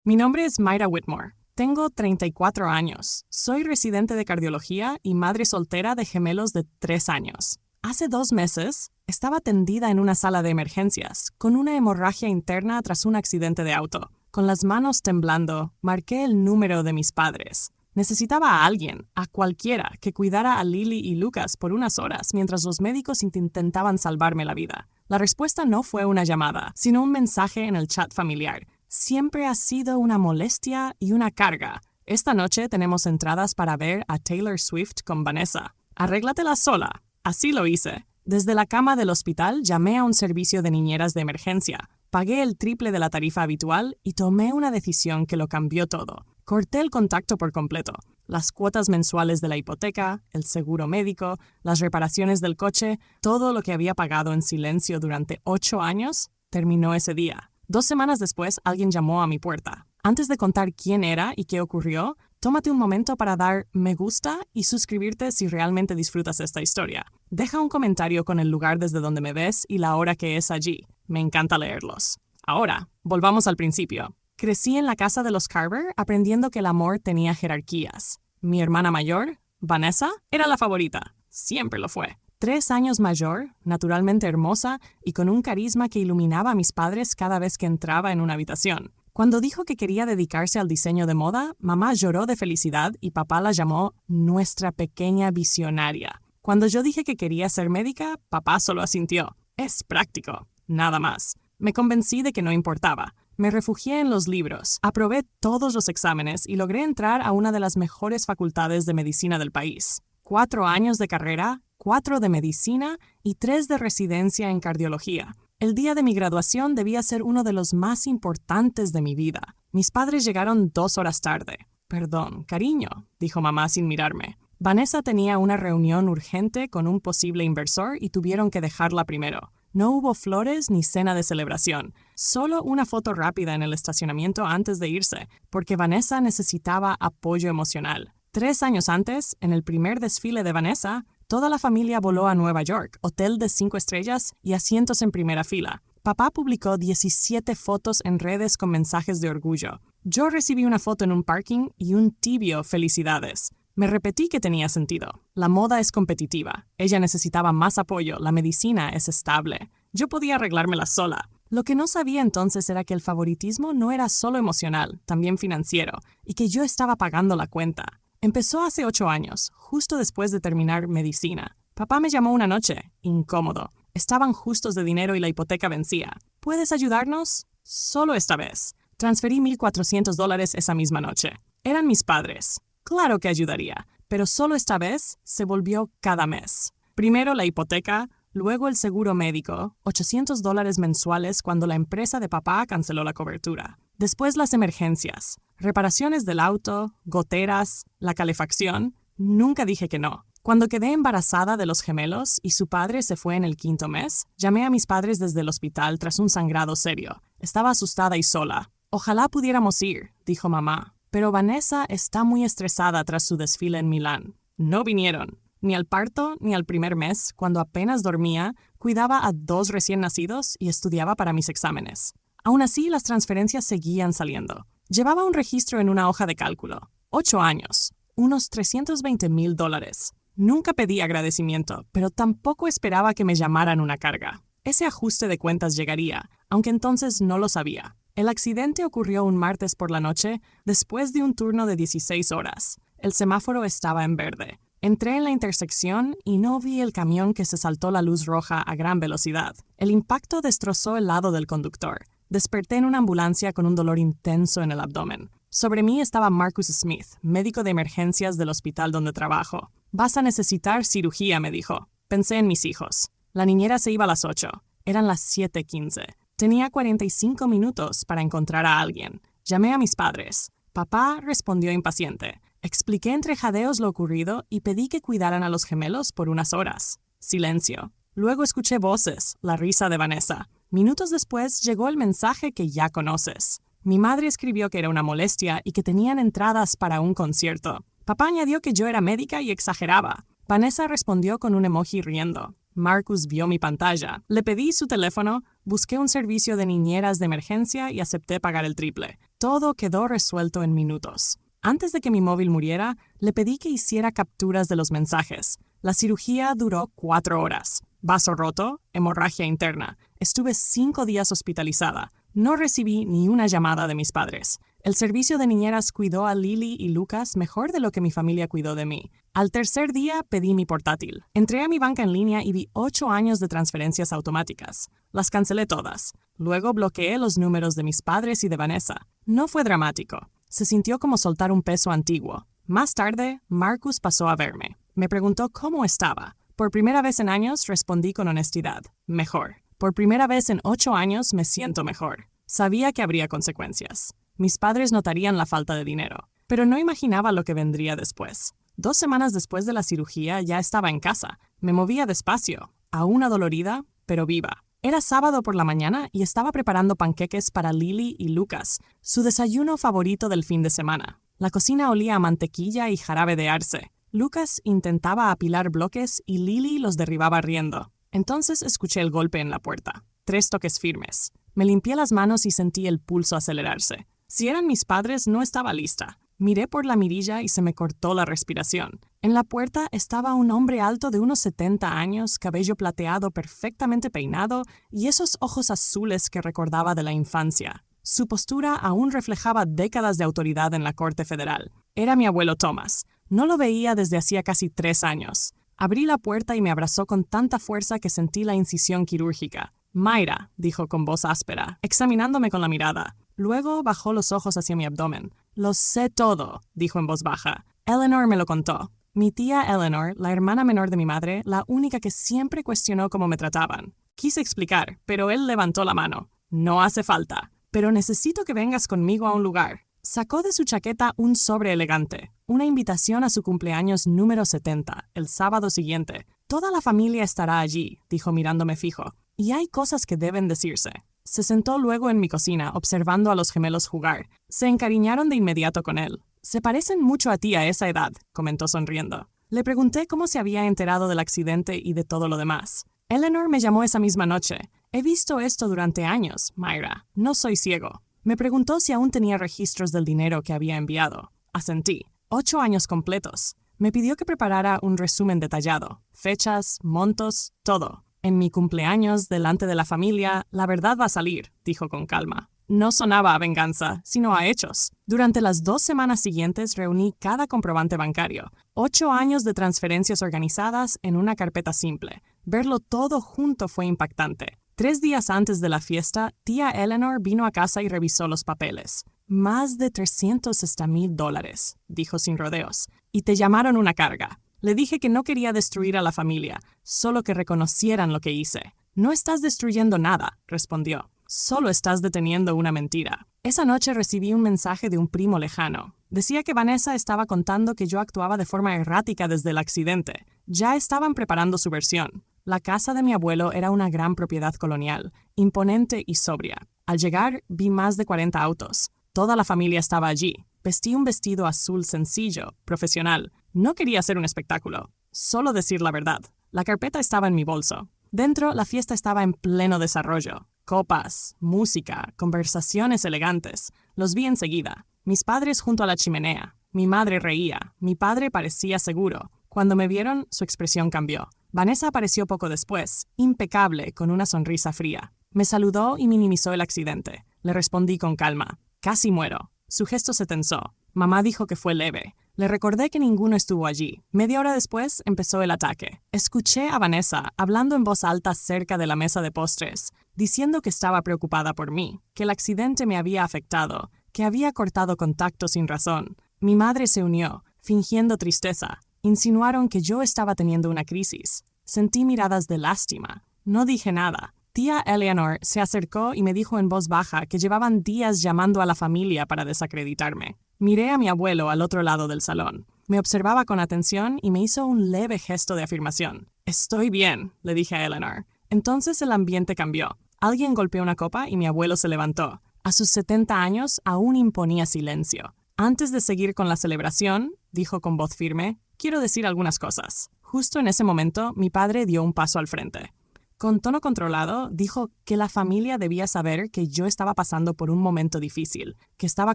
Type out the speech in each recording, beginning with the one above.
Mi nombre es Mayra Whitmore. Tengo 34 años. Soy residente de cardiología y madre soltera de gemelos de 3 años. Hace 2 meses, estaba tendida en una sala de emergencias, con una hemorragia interna tras un accidente de auto. Con las manos temblando, marqué el número de mis padres. Necesitaba a alguien, a cualquiera, que cuidara a Lily y Lucas por unas horas mientras los médicos intentaban salvarme la vida. La respuesta no fue una llamada, sino un mensaje en el chat familiar. Siempre ha sido una molestia y una carga. Esta noche tenemos entradas para ver a Taylor Swift con Vanessa. Arréglatela sola. Así lo hice. Desde la cama del hospital llamé a un servicio de niñeras de emergencia. Pagué el triple de la tarifa habitual y tomé una decisión que lo cambió todo. Corté el contacto por completo. Las cuotas mensuales de la hipoteca, el seguro médico, las reparaciones del coche, todo lo que había pagado en silencio durante 8 años, terminó ese día. 2 semanas después, alguien llamó a mi puerta. Antes de contar quién era y qué ocurrió, tómate un momento para dar me gusta y suscribirte si realmente disfrutas esta historia. Deja un comentario con el lugar desde donde me ves y la hora que es allí. Me encanta leerlos. Ahora, volvamos al principio. Crecí en la casa de los Carver aprendiendo que el amor tenía jerarquías. Mi hermana mayor, Vanessa, era la favorita. Siempre lo fue. 3 años mayor, naturalmente hermosa y con un carisma que iluminaba a mis padres cada vez que entraba en una habitación. Cuando dijo que quería dedicarse al diseño de moda, mamá lloró de felicidad y papá la llamó nuestra pequeña visionaria. Cuando yo dije que quería ser médica, papá solo asintió. Es práctico, nada más. Me convencí de que no importaba. Me refugié en los libros, aprobé todos los exámenes y logré entrar a una de las mejores facultades de medicina del país. 4 años de carrera, 4 de medicina y 3 de residencia en cardiología. El día de mi graduación debía ser uno de los más importantes de mi vida. Mis padres llegaron 2 horas tarde. Perdón, cariño, dijo mamá sin mirarme. Vanessa tenía una reunión urgente con un posible inversor y tuvieron que dejarla primero. No hubo flores ni cena de celebración, solo una foto rápida en el estacionamiento antes de irse, porque Vanessa necesitaba apoyo emocional. 3 años antes, en el primer desfile de Vanessa, toda la familia voló a Nueva York, hotel de 5 estrellas y asientos en primera fila. Papá publicó 17 fotos en redes con mensajes de orgullo. Yo recibí una foto en un parking y un tibio felicidades. Me repetí que tenía sentido. La moda es competitiva. Ella necesitaba más apoyo. La medicina es estable. Yo podía arreglármela sola. Lo que no sabía entonces era que el favoritismo no era solo emocional, también financiero, y que yo estaba pagando la cuenta. Empezó hace 8 años, justo después de terminar medicina. Papá me llamó una noche, incómodo. Estaban justos de dinero y la hipoteca vencía. ¿Puedes ayudarnos? Solo esta vez. Transferí $1,400 esa misma noche. Eran mis padres. Claro que ayudaría, pero solo esta vez se volvió cada mes. Primero la hipoteca, luego el seguro médico, $800 mensuales cuando la empresa de papá canceló la cobertura. Después las emergencias, reparaciones del auto, goteras, la calefacción. Nunca dije que no. Cuando quedé embarazada de los gemelos y su padre se fue en el 5.º mes, llamé a mis padres desde el hospital tras un sangrado serio. Estaba asustada y sola. Ojalá pudiéramos ir, dijo mamá. Pero Vanessa está muy estresada tras su desfile en Milán. No vinieron, ni al parto ni al primer mes, cuando apenas dormía, cuidaba a 2 recién nacidos y estudiaba para mis exámenes. Aún así, las transferencias seguían saliendo. Llevaba un registro en una hoja de cálculo. 8 años, unos $320,000. Nunca pedí agradecimiento, pero tampoco esperaba que me llamaran una carga. Ese ajuste de cuentas llegaría, aunque entonces no lo sabía. El accidente ocurrió un martes por la noche, después de un turno de 16 horas. El semáforo estaba en verde. Entré en la intersección y no vi el camión que se saltó la luz roja a gran velocidad. El impacto destrozó el lado del conductor. Desperté en una ambulancia con un dolor intenso en el abdomen. Sobre mí estaba Marcus Smith, médico de emergencias del hospital donde trabajo. «Vas a necesitar cirugía», me dijo. Pensé en mis hijos. La niñera se iba a las 8. Eran las 7:15. Tenía 45 minutos para encontrar a alguien. Llamé a mis padres. Papá respondió impaciente. Expliqué entre jadeos lo ocurrido y pedí que cuidaran a los gemelos por unas horas. Silencio. Luego escuché voces, la risa de Vanessa. Minutos después llegó el mensaje que ya conoces. Mi madre escribió que era una molestia y que tenían entradas para un concierto. Papá añadió que yo era médica y exageraba. Vanessa respondió con un emoji riendo. Marcus vio mi pantalla. Le pedí su teléfono, busqué un servicio de niñeras de emergencia y acepté pagar el triple. Todo quedó resuelto en minutos. Antes de que mi móvil muriera, le pedí que hiciera capturas de los mensajes. La cirugía duró 4 horas. Vaso roto, hemorragia interna. Estuve 5 días hospitalizada. No recibí ni una llamada de mis padres. El servicio de niñeras cuidó a Lily y Lucas mejor de lo que mi familia cuidó de mí. Al tercer día pedí mi portátil. Entré a mi banca en línea y vi 8 años de transferencias automáticas. Las cancelé todas. Luego bloqueé los números de mis padres y de Vanessa. No fue dramático. Se sintió como soltar un peso antiguo. Más tarde, Marcus pasó a verme. Me preguntó cómo estaba. Por primera vez en años respondí con honestidad. Mejor. Por primera vez en 8 años me siento mejor. Sabía que habría consecuencias. Mis padres notarían la falta de dinero, pero no imaginaba lo que vendría después. 2 semanas después de la cirugía ya estaba en casa. Me movía despacio, aún adolorida, pero viva. Era sábado por la mañana y estaba preparando panqueques para Lily y Lucas, su desayuno favorito del fin de semana. La cocina olía a mantequilla y jarabe de arce. Lucas intentaba apilar bloques y Lily los derribaba riendo. Entonces escuché el golpe en la puerta. 3 toques firmes. Me limpié las manos y sentí el pulso acelerarse. Si eran mis padres, no estaba lista. Miré por la mirilla y se me cortó la respiración. En la puerta estaba un hombre alto de unos 70 años, cabello plateado perfectamente peinado y esos ojos azules que recordaba de la infancia. Su postura aún reflejaba décadas de autoridad en la Corte Federal. Era mi abuelo Thomas. No lo veía desde hacía casi 3 años. Abrí la puerta y me abrazó con tanta fuerza que sentí la incisión quirúrgica. «Mayra», dijo con voz áspera, examinándome con la mirada. Luego bajó los ojos hacia mi abdomen. «Lo sé todo», dijo en voz baja. «Eleanor me lo contó». Mi tía Eleanor, la hermana menor de mi madre, la única que siempre cuestionó cómo me trataban. Quise explicar, pero él levantó la mano. «No hace falta. Pero necesito que vengas conmigo a un lugar». Sacó de su chaqueta un sobre elegante, una invitación a su cumpleaños número 70, el sábado siguiente. «Toda la familia estará allí», dijo mirándome fijo. «Y hay cosas que deben decirse». Se sentó luego en mi cocina, observando a los gemelos jugar. Se encariñaron de inmediato con él. «Se parecen mucho a ti a esa edad», comentó sonriendo. Le pregunté cómo se había enterado del accidente y de todo lo demás. «Eleanor me llamó esa misma noche. He visto esto durante años, Mayra. No soy ciego». Me preguntó si aún tenía registros del dinero que había enviado. Asentí. 8 años completos. Me pidió que preparara un resumen detallado. Fechas, montos, todo. «En mi cumpleaños, delante de la familia, la verdad va a salir», dijo con calma. No sonaba a venganza, sino a hechos. Durante las 2 semanas siguientes reuní cada comprobante bancario. 8 años de transferencias organizadas en una carpeta simple. Verlo todo junto fue impactante. 3 días antes de la fiesta, tía Eleanor vino a casa y revisó los papeles. «Más de $360,000, dijo sin rodeos. «Y te llamaron una carga». Le dije que no quería destruir a la familia, solo que reconocieran lo que hice. «No estás destruyendo nada», respondió. «Solo estás deteniendo una mentira». Esa noche recibí un mensaje de un primo lejano. Decía que Vanessa estaba contando que yo actuaba de forma errática desde el accidente. Ya estaban preparando su versión. La casa de mi abuelo era una gran propiedad colonial, imponente y sobria. Al llegar, vi más de 40 autos. Toda la familia estaba allí. Vestí un vestido azul sencillo, profesional. No quería hacer un espectáculo, solo decir la verdad. La carpeta estaba en mi bolso. Dentro, la fiesta estaba en pleno desarrollo. Copas, música, conversaciones elegantes. Los vi enseguida. Mis padres junto a la chimenea. Mi madre reía. Mi padre parecía seguro. Cuando me vieron, su expresión cambió. Vanessa apareció poco después, impecable, con una sonrisa fría. Me saludó y minimizó el accidente. Le respondí con calma. «Casi muero». Su gesto se tensó. Mamá dijo que fue leve. Le recordé que ninguno estuvo allí. Media hora después empezó el ataque. Escuché a Vanessa hablando en voz alta cerca de la mesa de postres, diciendo que estaba preocupada por mí, que el accidente me había afectado, que había cortado contacto sin razón. Mi madre se unió, fingiendo tristeza. Insinuaron que yo estaba teniendo una crisis. Sentí miradas de lástima. No dije nada. Tía Eleanor se acercó y me dijo en voz baja que llevaban días llamando a la familia para desacreditarme. Miré a mi abuelo al otro lado del salón. Me observaba con atención y me hizo un leve gesto de afirmación. «Estoy bien», le dije a Eleanor. Entonces el ambiente cambió. Alguien golpeó una copa y mi abuelo se levantó. A sus 70 años aún imponía silencio. «Antes de seguir con la celebración», dijo con voz firme, «quiero decir algunas cosas». Justo en ese momento, mi padre dio un paso al frente. Con tono controlado, dijo que la familia debía saber que yo estaba pasando por un momento difícil, que estaba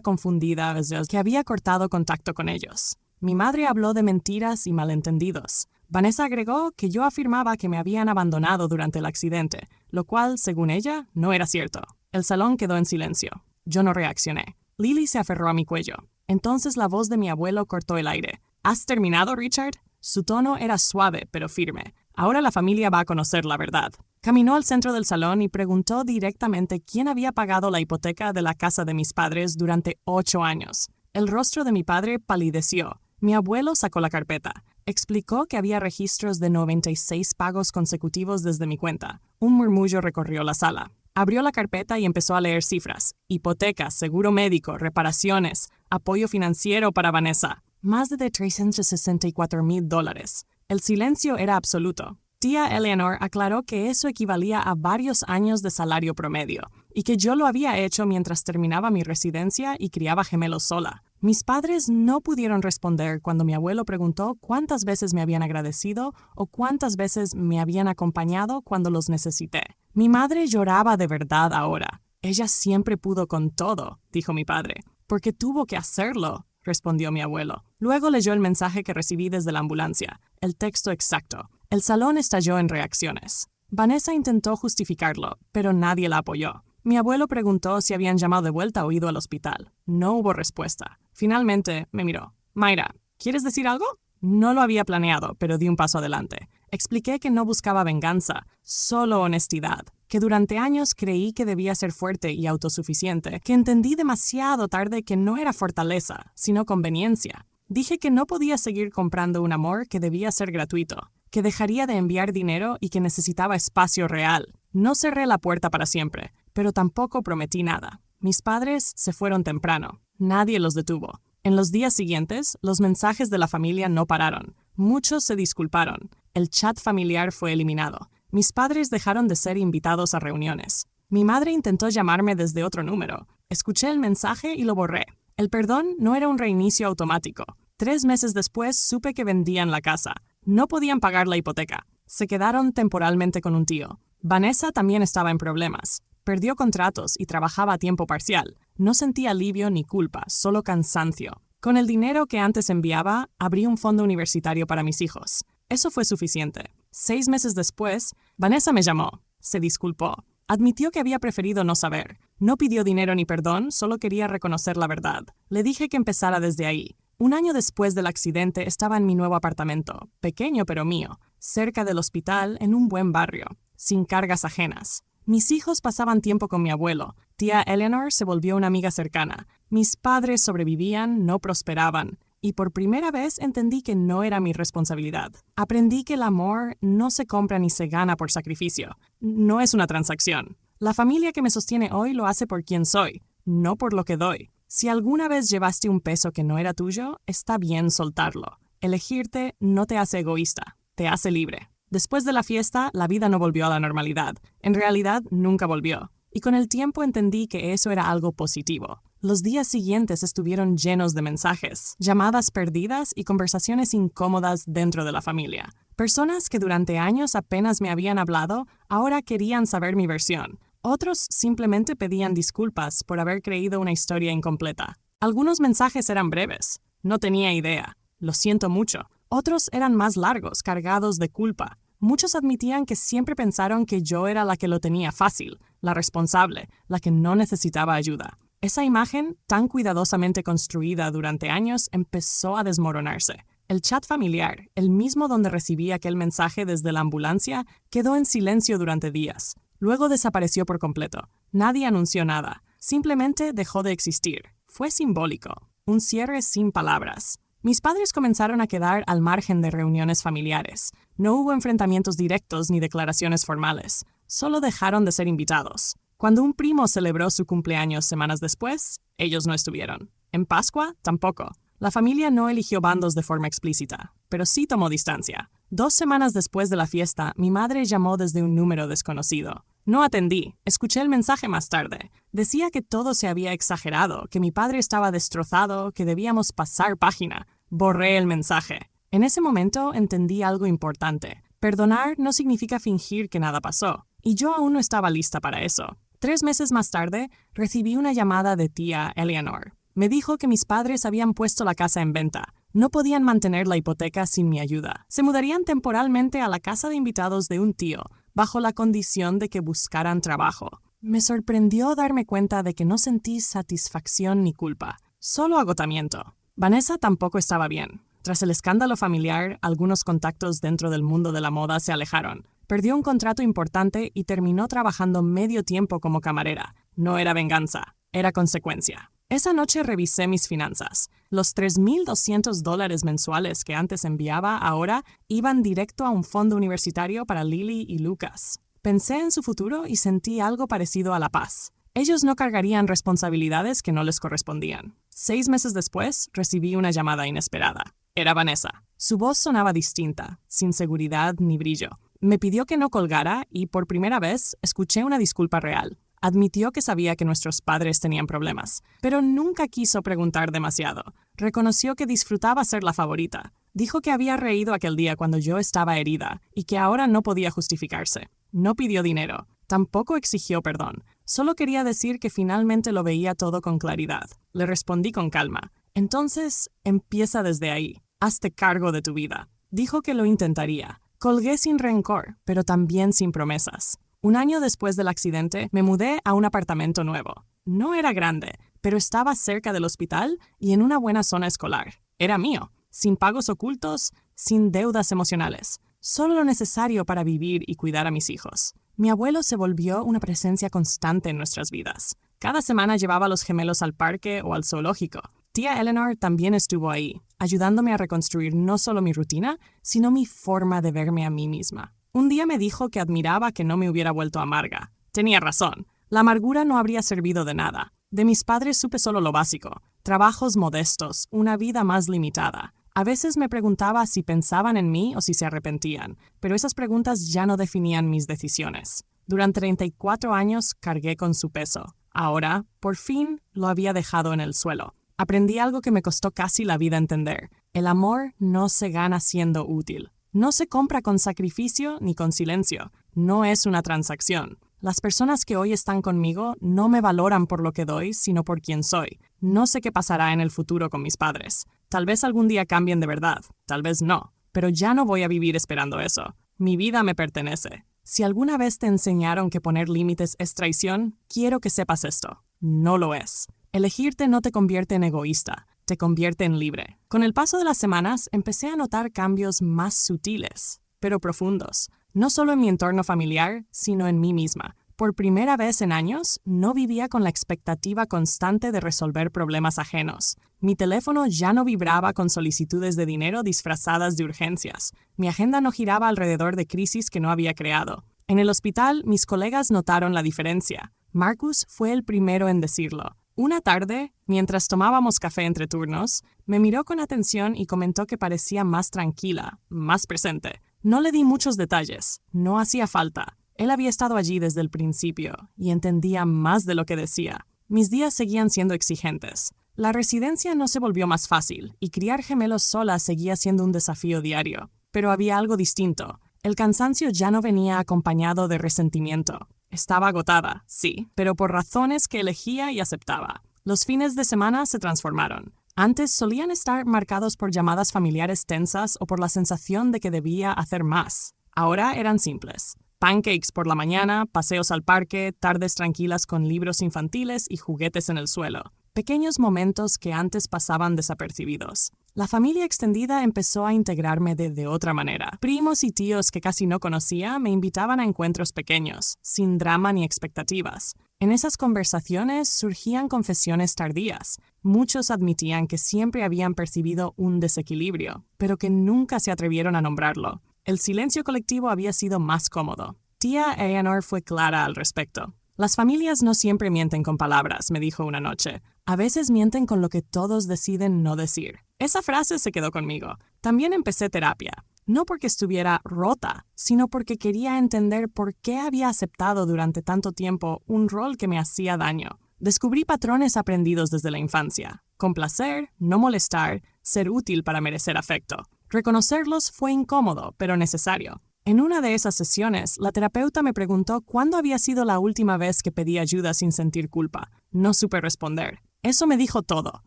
confundida, que había cortado contacto con ellos. Mi madre habló de mentiras y malentendidos. Vanessa agregó que yo afirmaba que me habían abandonado durante el accidente, lo cual, según ella, no era cierto. El salón quedó en silencio. Yo no reaccioné. Lily se aferró a mi cuello. Entonces la voz de mi abuelo cortó el aire. ¿Has terminado, Richard? Su tono era suave, pero firme. Ahora la familia va a conocer la verdad. Caminó al centro del salón y preguntó directamente quién había pagado la hipoteca de la casa de mis padres durante 8 años. El rostro de mi padre palideció. Mi abuelo sacó la carpeta. Explicó que había registros de 96 pagos consecutivos desde mi cuenta. Un murmullo recorrió la sala. Abrió la carpeta y empezó a leer cifras. Hipotecas, seguro médico, reparaciones, apoyo financiero para Vanessa. Más de $364,000. El silencio era absoluto. Tía Eleanor aclaró que eso equivalía a varios años de salario promedio y que yo lo había hecho mientras terminaba mi residencia y criaba gemelos sola. Mis padres no pudieron responder cuando mi abuelo preguntó cuántas veces me habían agradecido o cuántas veces me habían acompañado cuando los necesité. Mi madre lloraba de verdad ahora. Ella siempre pudo con todo, dijo mi padre. Porque tuvo que hacerlo, respondió mi abuelo. Luego leyó el mensaje que recibí desde la ambulancia, el texto exacto. El salón estalló en reacciones. Vanessa intentó justificarlo, pero nadie la apoyó. Mi abuelo preguntó si habían llamado de vuelta o ido al hospital. No hubo respuesta. Finalmente me miró. Mayra, ¿quieres decir algo? No lo había planeado, pero di un paso adelante. Expliqué que no buscaba venganza, solo honestidad, que durante años creí que debía ser fuerte y autosuficiente, que entendí demasiado tarde que no era fortaleza, sino conveniencia. Dije que no podía seguir comprando un amor que debía ser gratuito, que dejaría de enviar dinero y que necesitaba espacio real. No cerré la puerta para siempre, pero tampoco prometí nada. Mis padres se fueron temprano. Nadie los detuvo. En los días siguientes, los mensajes de la familia no pararon. Muchos se disculparon. El chat familiar fue eliminado. Mis padres dejaron de ser invitados a reuniones. Mi madre intentó llamarme desde otro número. Escuché el mensaje y lo borré. El perdón no era un reinicio automático. 3 meses después supe que vendían la casa. No podían pagar la hipoteca. Se quedaron temporalmente con un tío. Vanessa también estaba en problemas. Perdió contratos y trabajaba a tiempo parcial. No sentía alivio ni culpa, solo cansancio. Con el dinero que antes enviaba, abrí un fondo universitario para mis hijos. Eso fue suficiente. 6 meses después, Vanessa me llamó. Se disculpó. Admitió que había preferido no saber. No pidió dinero ni perdón, solo quería reconocer la verdad. Le dije que empezara desde ahí. 1 año después del accidente estaba en mi nuevo apartamento, pequeño pero mío, cerca del hospital, en un buen barrio, sin cargas ajenas. Mis hijos pasaban tiempo con mi abuelo. Tía Eleanor se volvió una amiga cercana. Mis padres sobrevivían, no prosperaban. Y por primera vez entendí que no era mi responsabilidad. Aprendí que el amor no se compra ni se gana por sacrificio. No es una transacción. La familia que me sostiene hoy lo hace por quien soy, no por lo que doy. Si alguna vez llevaste un peso que no era tuyo, está bien soltarlo. Elegirte no te hace egoísta, te hace libre. Después de la fiesta, la vida no volvió a la normalidad. En realidad, nunca volvió. Y con el tiempo entendí que eso era algo positivo. Los días siguientes estuvieron llenos de mensajes, llamadas perdidas y conversaciones incómodas dentro de la familia. Personas que durante años apenas me habían hablado, ahora querían saber mi versión. Otros simplemente pedían disculpas por haber creído una historia incompleta. Algunos mensajes eran breves. No tenía idea. Lo siento mucho. Otros eran más largos, cargados de culpa. Muchos admitían que siempre pensaron que yo era la que lo tenía fácil, la responsable, la que no necesitaba ayuda. Esa imagen, tan cuidadosamente construida durante años, empezó a desmoronarse. El chat familiar, el mismo donde recibí aquel mensaje desde la ambulancia, quedó en silencio durante días. Luego desapareció por completo. Nadie anunció nada. Simplemente dejó de existir. Fue simbólico. Un cierre sin palabras. Mis padres comenzaron a quedar al margen de reuniones familiares. No hubo enfrentamientos directos ni declaraciones formales. Solo dejaron de ser invitados. Cuando un primo celebró su cumpleaños semanas después, ellos no estuvieron. En Pascua, tampoco. La familia no eligió bandos de forma explícita, pero sí tomó distancia. 2 semanas después de la fiesta, mi madre llamó desde un número desconocido. No atendí. Escuché el mensaje más tarde. Decía que todo se había exagerado, que mi padre estaba destrozado, que debíamos pasar página. Borré el mensaje. En ese momento entendí algo importante. Perdonar no significa fingir que nada pasó, y yo aún no estaba lista para eso. 3 meses más tarde, recibí una llamada de tía Eleanor. Me dijo que mis padres habían puesto la casa en venta. No podían mantener la hipoteca sin mi ayuda. Se mudarían temporalmente a la casa de invitados de un tío, bajo la condición de que buscaran trabajo. Me sorprendió darme cuenta de que no sentí satisfacción ni culpa, solo agotamiento. Vanessa tampoco estaba bien. Tras el escándalo familiar, algunos contactos dentro del mundo de la moda se alejaron. Perdió un contrato importante y terminó trabajando medio tiempo como camarera. No era venganza, era consecuencia. Esa noche revisé mis finanzas. Los $3,200 mensuales que antes enviaba ahora iban directo a un fondo universitario para Lily y Lucas. Pensé en su futuro y sentí algo parecido a la paz. Ellos no cargarían responsabilidades que no les correspondían. 6 meses después, recibí una llamada inesperada. Era Vanessa. Su voz sonaba distinta, sin seguridad ni brillo. Me pidió que no colgara y, por primera vez, escuché una disculpa real. Admitió que sabía que nuestros padres tenían problemas, pero nunca quiso preguntar demasiado. Reconoció que disfrutaba ser la favorita. Dijo que había reído aquel día cuando yo estaba herida y que ahora no podía justificarse. No pidió dinero. Tampoco exigió perdón. Solo quería decir que finalmente lo veía todo con claridad. Le respondí con calma. Entonces, empieza desde ahí. Hazte cargo de tu vida. Dijo que lo intentaría. Colgué sin rencor, pero también sin promesas. 1 año después del accidente, me mudé a un apartamento nuevo. No era grande, pero estaba cerca del hospital y en una buena zona escolar. Era mío, sin pagos ocultos, sin deudas emocionales. Solo lo necesario para vivir y cuidar a mis hijos. Mi abuelo se volvió una presencia constante en nuestras vidas. Cada semana llevaba a los gemelos al parque o al zoológico. Tía Eleanor también estuvo ahí, ayudándome a reconstruir no solo mi rutina, sino mi forma de verme a mí misma. Un día me dijo que admiraba que no me hubiera vuelto amarga. Tenía razón. La amargura no habría servido de nada. De mis padres supe solo lo básico. Trabajos modestos, una vida más limitada. A veces me preguntaba si pensaban en mí o si se arrepentían, pero esas preguntas ya no definían mis decisiones. Durante 34 años cargué con su peso. Ahora, por fin, lo había dejado en el suelo. Aprendí algo que me costó casi la vida entender. El amor no se gana siendo útil. No se compra con sacrificio ni con silencio. No es una transacción. Las personas que hoy están conmigo no me valoran por lo que doy, sino por quién soy. No sé qué pasará en el futuro con mis padres. Tal vez algún día cambien de verdad, tal vez no. Pero ya no voy a vivir esperando eso. Mi vida me pertenece. Si alguna vez te enseñaron que poner límites es traición, quiero que sepas esto. No lo es. Elegirte no te convierte en egoísta, te convierte en libre. Con el paso de las semanas, empecé a notar cambios más sutiles, pero profundos. No solo en mi entorno familiar, sino en mí misma. Por primera vez en años, no vivía con la expectativa constante de resolver problemas ajenos. Mi teléfono ya no vibraba con solicitudes de dinero disfrazadas de urgencias. Mi agenda no giraba alrededor de crisis que no había creado. En el hospital, mis colegas notaron la diferencia. Marcus fue el primero en decirlo. Una tarde, mientras tomábamos café entre turnos, me miró con atención y comentó que parecía más tranquila, más presente. No le di muchos detalles, no hacía falta. Él había estado allí desde el principio y entendía más de lo que decía. Mis días seguían siendo exigentes. La residencia no se volvió más fácil y criar gemelos sola seguía siendo un desafío diario. Pero había algo distinto. El cansancio ya no venía acompañado de resentimiento. Estaba agotada, sí, pero por razones que elegía y aceptaba. Los fines de semana se transformaron. Antes solían estar marcados por llamadas familiares tensas o por la sensación de que debía hacer más. Ahora eran simples. Pancakes por la mañana, paseos al parque, tardes tranquilas con libros infantiles y juguetes en el suelo. Pequeños momentos que antes pasaban desapercibidos. La familia extendida empezó a integrarme de otra manera. Primos y tíos que casi no conocía me invitaban a encuentros pequeños, sin drama ni expectativas. En esas conversaciones surgían confesiones tardías. Muchos admitían que siempre habían percibido un desequilibrio, pero que nunca se atrevieron a nombrarlo. El silencio colectivo había sido más cómodo. Tía Eleanor fue clara al respecto. Las familias no siempre mienten con palabras, me dijo una noche. A veces mienten con lo que todos deciden no decir. Esa frase se quedó conmigo. También empecé terapia. No porque estuviera rota, sino porque quería entender por qué había aceptado durante tanto tiempo un rol que me hacía daño. Descubrí patrones aprendidos desde la infancia. Complacer, no molestar, ser útil para merecer afecto. Reconocerlos fue incómodo, pero necesario. En una de esas sesiones, la terapeuta me preguntó cuándo había sido la última vez que pedí ayuda sin sentir culpa. No supe responder. Eso me dijo todo.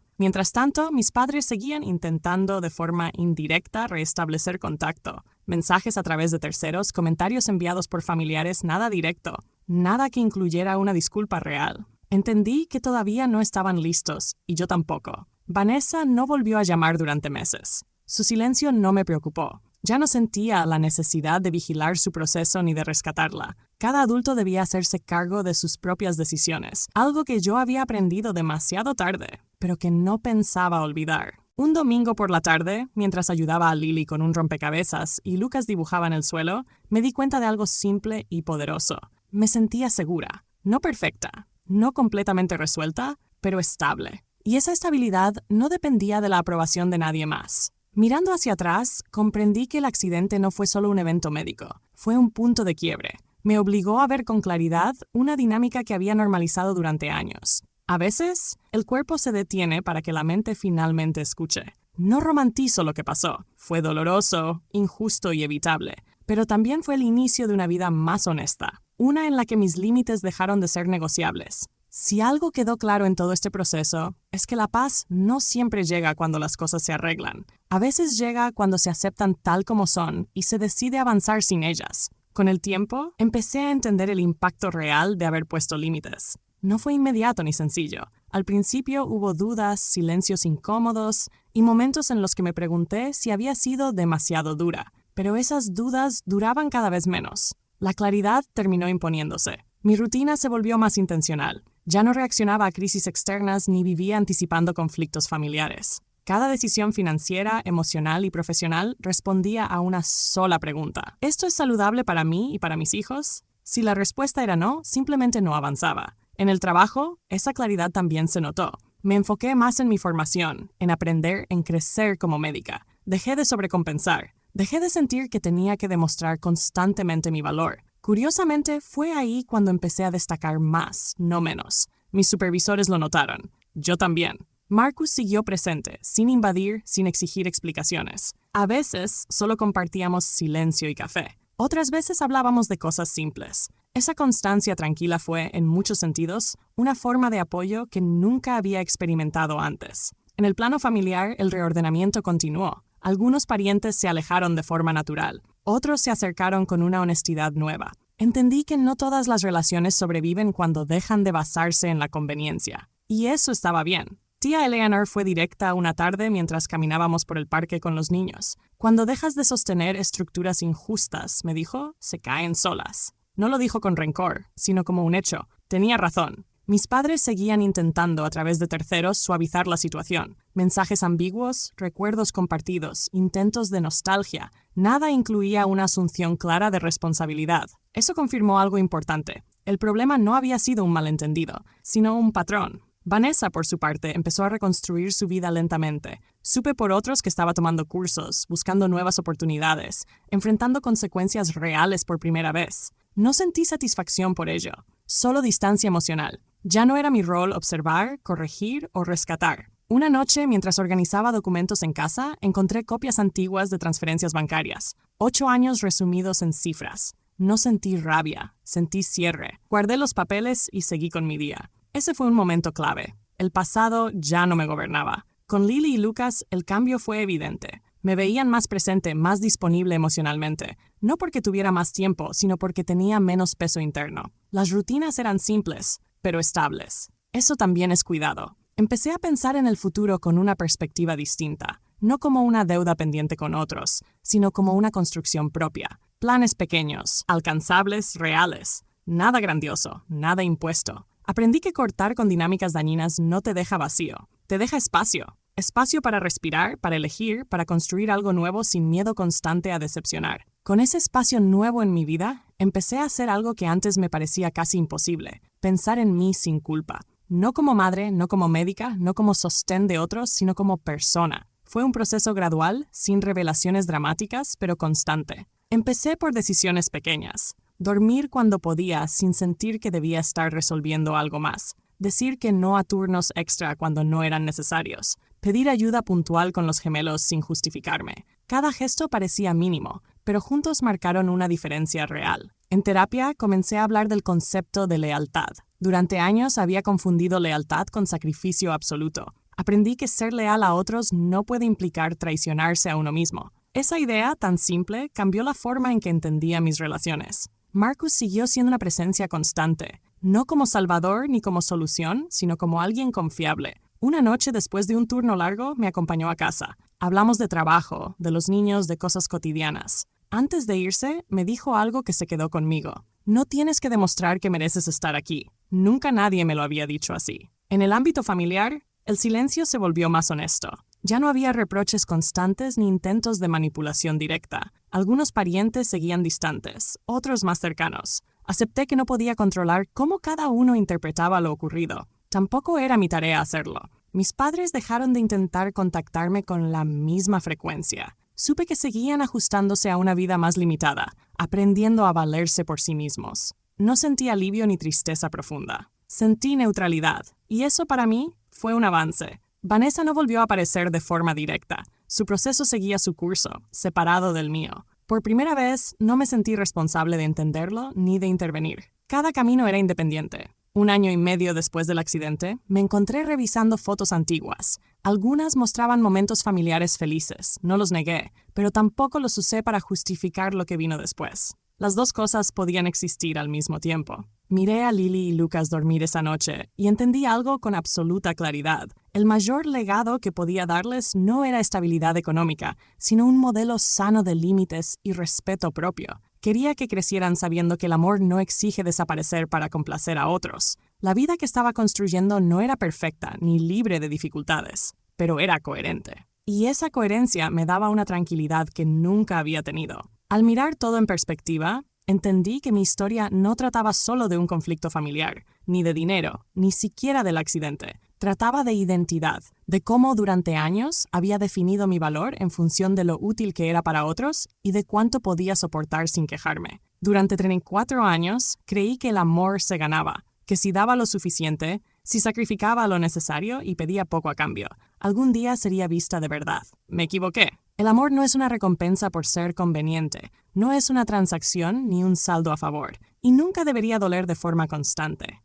Mientras tanto, mis padres seguían intentando de forma indirecta restablecer contacto. Mensajes a través de terceros, comentarios enviados por familiares, nada directo. Nada que incluyera una disculpa real. Entendí que todavía no estaban listos, y yo tampoco. Vanessa no volvió a llamar durante meses. Su silencio no me preocupó. Ya no sentía la necesidad de vigilar su proceso ni de rescatarla. Cada adulto debía hacerse cargo de sus propias decisiones, algo que yo había aprendido demasiado tarde, pero que no pensaba olvidar. Un domingo por la tarde, mientras ayudaba a Lily con un rompecabezas y Lucas dibujaba en el suelo, me di cuenta de algo simple y poderoso. Me sentía segura, no perfecta, no completamente resuelta, pero estable. Y esa estabilidad no dependía de la aprobación de nadie más. Mirando hacia atrás, comprendí que el accidente no fue solo un evento médico, fue un punto de quiebre. Me obligó a ver con claridad una dinámica que había normalizado durante años. A veces, el cuerpo se detiene para que la mente finalmente escuche. No romantizo lo que pasó. Fue doloroso, injusto y evitable, pero también fue el inicio de una vida más honesta, una en la que mis límites dejaron de ser negociables. Si algo quedó claro en todo este proceso, es que la paz no siempre llega cuando las cosas se arreglan. A veces llega cuando se aceptan tal como son y se decide avanzar sin ellas. Con el tiempo, empecé a entender el impacto real de haber puesto límites. No fue inmediato ni sencillo. Al principio hubo dudas, silencios incómodos y momentos en los que me pregunté si había sido demasiado dura. Pero esas dudas duraban cada vez menos. La claridad terminó imponiéndose. Mi rutina se volvió más intencional. Ya no reaccionaba a crisis externas ni vivía anticipando conflictos familiares. Cada decisión financiera, emocional y profesional respondía a una sola pregunta. ¿Esto es saludable para mí y para mis hijos? Si la respuesta era no, simplemente no avanzaba. En el trabajo, esa claridad también se notó. Me enfoqué más en mi formación, en aprender, en crecer como médica. Dejé de sobrecompensar. Dejé de sentir que tenía que demostrar constantemente mi valor. Curiosamente, fue ahí cuando empecé a destacar más, no menos. Mis supervisores lo notaron. Yo también. Marcus siguió presente, sin invadir, sin exigir explicaciones. A veces solo compartíamos silencio y café. Otras veces hablábamos de cosas simples. Esa constancia tranquila fue, en muchos sentidos, una forma de apoyo que nunca había experimentado antes. En el plano familiar, el reordenamiento continuó. Algunos parientes se alejaron de forma natural. Otros se acercaron con una honestidad nueva. Entendí que no todas las relaciones sobreviven cuando dejan de basarse en la conveniencia. Y eso estaba bien. Tía Eleanor fue directa una tarde mientras caminábamos por el parque con los niños. Cuando dejas de sostener estructuras injustas, me dijo, se caen solas. No lo dijo con rencor, sino como un hecho. Tenía razón. Mis padres seguían intentando, a través de terceros, suavizar la situación. Mensajes ambiguos, recuerdos compartidos, intentos de nostalgia. Nada incluía una asunción clara de responsabilidad. Eso confirmó algo importante. El problema no había sido un malentendido, sino un patrón. Vanessa, por su parte, empezó a reconstruir su vida lentamente. Supe por otros que estaba tomando cursos, buscando nuevas oportunidades, enfrentando consecuencias reales por primera vez. No sentí satisfacción por ello, solo distancia emocional. Ya no era mi rol observar, corregir o rescatar. Una noche, mientras organizaba documentos en casa, encontré copias antiguas de transferencias bancarias. 8 años resumidos en cifras. No sentí rabia, sentí cierre. Guardé los papeles y seguí con mi día. Ese fue un momento clave. El pasado ya no me gobernaba. Con Lily y Lucas, el cambio fue evidente. Me veían más presente, más disponible emocionalmente. No porque tuviera más tiempo, sino porque tenía menos peso interno. Las rutinas eran simples, pero estables. Eso también es cuidado. Empecé a pensar en el futuro con una perspectiva distinta. No como una deuda pendiente con otros, sino como una construcción propia. Planes pequeños, alcanzables, reales. Nada grandioso, nada impuesto. Aprendí que cortar con dinámicas dañinas no te deja vacío, te deja espacio. Espacio para respirar, para elegir, para construir algo nuevo sin miedo constante a decepcionar. Con ese espacio nuevo en mi vida, empecé a hacer algo que antes me parecía casi imposible. Pensar en mí sin culpa. No como madre, no como médica, no como sostén de otros, sino como persona. Fue un proceso gradual, sin revelaciones dramáticas, pero constante. Empecé por decisiones pequeñas. Dormir cuando podía sin sentir que debía estar resolviendo algo más. Decir que no a turnos extra cuando no eran necesarios. pedir ayuda puntual con los gemelos sin justificarme. Cada gesto parecía mínimo, pero juntos marcaron una diferencia real. En terapia comencé a hablar del concepto de lealtad. Durante años había confundido lealtad con sacrificio absoluto. Aprendí que ser leal a otros no puede implicar traicionarse a uno mismo. Esa idea tan simple cambió la forma en que entendía mis relaciones. Marcus siguió siendo una presencia constante, no como salvador ni como solución, sino como alguien confiable. Una noche después de un turno largo me acompañó a casa. Hablamos de trabajo, de los niños, de cosas cotidianas. Antes de irse, me dijo algo que se quedó conmigo. No tienes que demostrar que mereces estar aquí. Nunca nadie me lo había dicho así. En el ámbito familiar, el silencio se volvió más honesto. Ya no había reproches constantes ni intentos de manipulación directa. Algunos parientes seguían distantes, otros más cercanos. Acepté que no podía controlar cómo cada uno interpretaba lo ocurrido. Tampoco era mi tarea hacerlo. Mis padres dejaron de intentar contactarme con la misma frecuencia. Supe que seguían ajustándose a una vida más limitada, aprendiendo a valerse por sí mismos. No sentí alivio ni tristeza profunda. Sentí neutralidad, y eso para mí fue un avance. Vanessa no volvió a aparecer de forma directa. Su proceso seguía su curso, separado del mío. Por primera vez, no me sentí responsable de entenderlo ni de intervenir. Cada camino era independiente. 1 año y medio después del accidente, me encontré revisando fotos antiguas. Algunas mostraban momentos familiares felices, no los negué, pero tampoco los usé para justificar lo que vino después. Las dos cosas podían existir al mismo tiempo. Miré a Lily y Lucas dormir esa noche y entendí algo con absoluta claridad. El mayor legado que podía darles no era estabilidad económica, sino un modelo sano de límites y respeto propio. Quería que crecieran sabiendo que el amor no exige desaparecer para complacer a otros. La vida que estaba construyendo no era perfecta ni libre de dificultades, pero era coherente. Y esa coherencia me daba una tranquilidad que nunca había tenido. Al mirar todo en perspectiva, entendí que mi historia no trataba solo de un conflicto familiar, ni de dinero, ni siquiera del accidente. Trataba de identidad, de cómo durante años había definido mi valor en función de lo útil que era para otros y de cuánto podía soportar sin quejarme. Durante 34 años creí que el amor se ganaba, que si daba lo suficiente, si sacrificaba lo necesario y pedía poco a cambio, algún día sería vista de verdad. Me equivoqué. El amor no es una recompensa por ser conveniente, no es una transacción ni un saldo a favor, y nunca debería doler de forma constante.